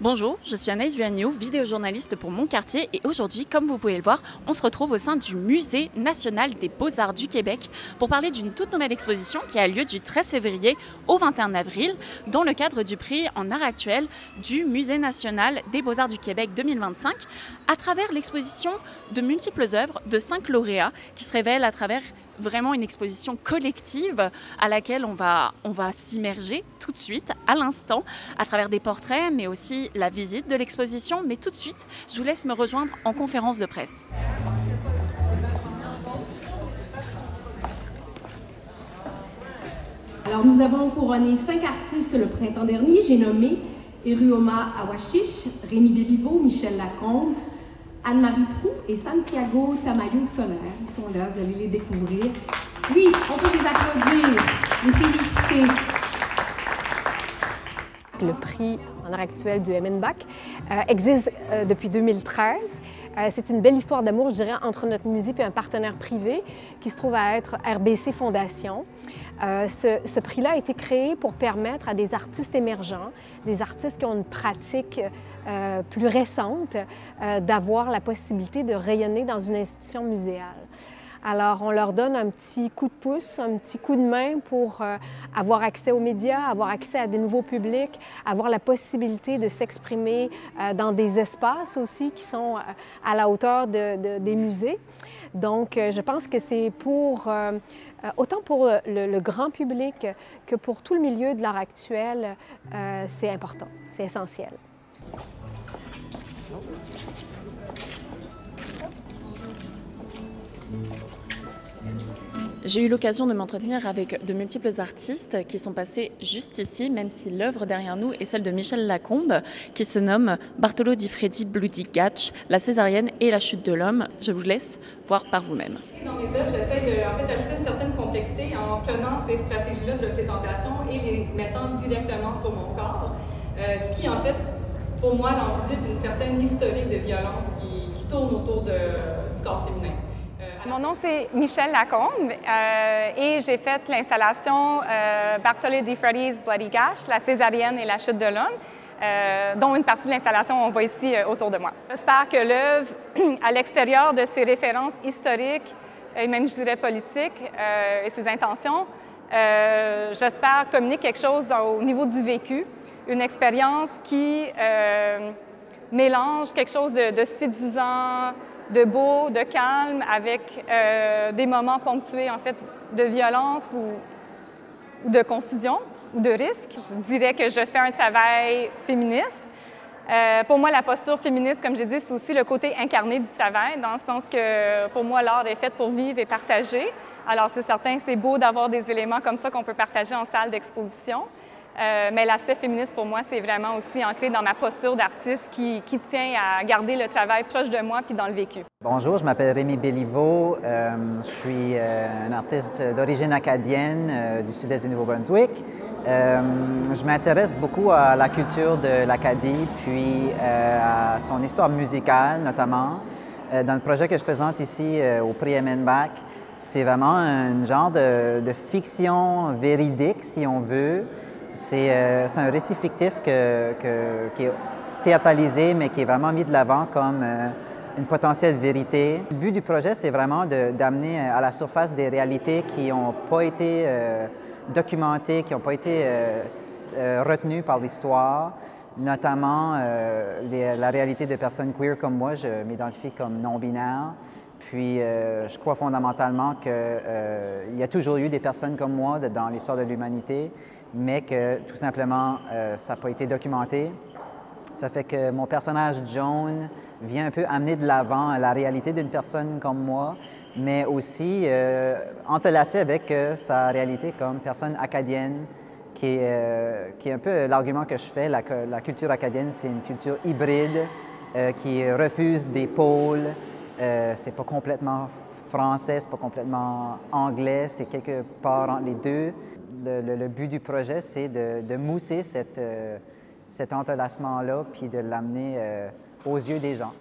Bonjour, je suis Anaïs Vuagno, vidéojournaliste pour Mon Quartier et aujourd'hui, comme vous pouvez le voir, on se retrouve au sein du Musée national des beaux-arts du Québec pour parler d'une toute nouvelle exposition qui a lieu du 13 février au 21 avril dans le cadre du prix en art actuel du Musée national des beaux-arts du Québec 2025 à travers l'exposition de multiples œuvres de 5 lauréats qui se révèlent à travers vraiment une exposition collective à laquelle on va s'immerger tout de suite, à l'instant, à travers des portraits, mais aussi la visite de l'exposition. Mais tout de suite, je vous laisse me rejoindre en conférence de presse. Alors, nous avons couronné 5 artistes le printemps dernier. J'ai nommé Eruoma Awashish, Rémi Béliveau, Michel Lacombe, Anne-Marie Proux et Santiago Tamayo-Soler. Ils sont là, vous allez les découvrir. Oui, on peut les applaudir, les féliciter. Le prix en art actuel du MNBAC existe depuis 2013. C'est une belle histoire d'amour, je dirais, entre notre musée et un partenaire privé qui se trouve à être RBC Fondation. Ce prix-là a été créé pour permettre à des artistes émergents, des artistes qui ont une pratique plus récente, d'avoir la possibilité de rayonner dans une institution muséale. Alors, on leur donne un petit coup de pouce, un petit coup de main pour avoir accès aux médias, avoir accès à des nouveaux publics, avoir la possibilité de s'exprimer dans des espaces aussi qui sont à la hauteur des musées. Donc, je pense que c'est pour, autant pour le grand public que pour tout le milieu de l'art actuel, c'est important, c'est essentiel. J'ai eu l'occasion de m'entretenir avec de multiples artistes qui sont passés juste ici, même si l'œuvre derrière nous est celle de Michel Lacombe, qui se nomme Bartolo di Freddi Bloody Gatch, la césarienne et la chute de l'homme. Je vous laisse voir par vous-même. Dans mes œuvres, j'essaie d'ajouter une certaine complexité en prenant ces stratégies-là de représentation et les mettant directement sur mon corps, ce qui, en fait, pour moi, rend visible une certaine historique de violence qui tourne autour du corps féminin. Mon nom, c'est Michel Lacombe et j'ai fait l'installation Bartolo di Freddi's Bloody Gatch, la césarienne et la chute de l'homme, dont une partie de l'installation, on voit ici autour de moi. J'espère que l'œuvre, à l'extérieur de ses références historiques et même, je dirais, politiques et ses intentions, j'espère communiquer quelque chose au niveau du vécu, une expérience qui mélange quelque chose de séduisant, de beau, de calme, avec des moments ponctués, en fait, de violence ou de confusion ou de risque. Je dirais que je fais un travail féministe. Pour moi, la posture féministe, comme j'ai dit, c'est aussi le côté incarné du travail, dans le sens que, pour moi, l'art est fait pour vivre et partager. Alors, c'est certain que c'est beau d'avoir des éléments comme ça qu'on peut partager en salle d'exposition. Mais l'aspect féministe, pour moi, c'est vraiment aussi ancré dans ma posture d'artiste qui tient à garder le travail proche de moi puis dans le vécu. Bonjour, je m'appelle Rémi Béliveau. Je suis un artiste d'origine acadienne du sud-est du Nouveau-Brunswick. Je m'intéresse beaucoup à la culture de l'Acadie, puis à son histoire musicale, notamment. Dans le projet que je présente ici au prix MNBAC, c'est vraiment un genre de fiction véridique, si on veut. C'est un récit fictif qui est théâtralisé, mais qui est vraiment mis de l'avant comme une potentielle vérité. Le but du projet, c'est vraiment d'amener à la surface des réalités qui n'ont pas été documentées, qui n'ont pas été retenues par l'histoire, notamment la réalité de personnes queer comme moi. Je m'identifie comme non-binaire. Puis, je crois fondamentalement qu'il y a toujours eu des personnes comme moi dans l'histoire de l'humanité, mais que tout simplement, ça n'a pas été documenté. Ça fait que mon personnage Joan vient un peu amener de l'avant la réalité d'une personne comme moi, mais aussi entrelacée avec sa réalité comme personne acadienne, qui est un peu l'argument que je fais. La culture acadienne, c'est une culture hybride qui refuse des pôles. C'est pas complètement français, c'est pas complètement anglais, c'est quelque part entre les deux. Le but du projet, c'est de mousser cet entrelacement-là puis de l'amener aux yeux des gens.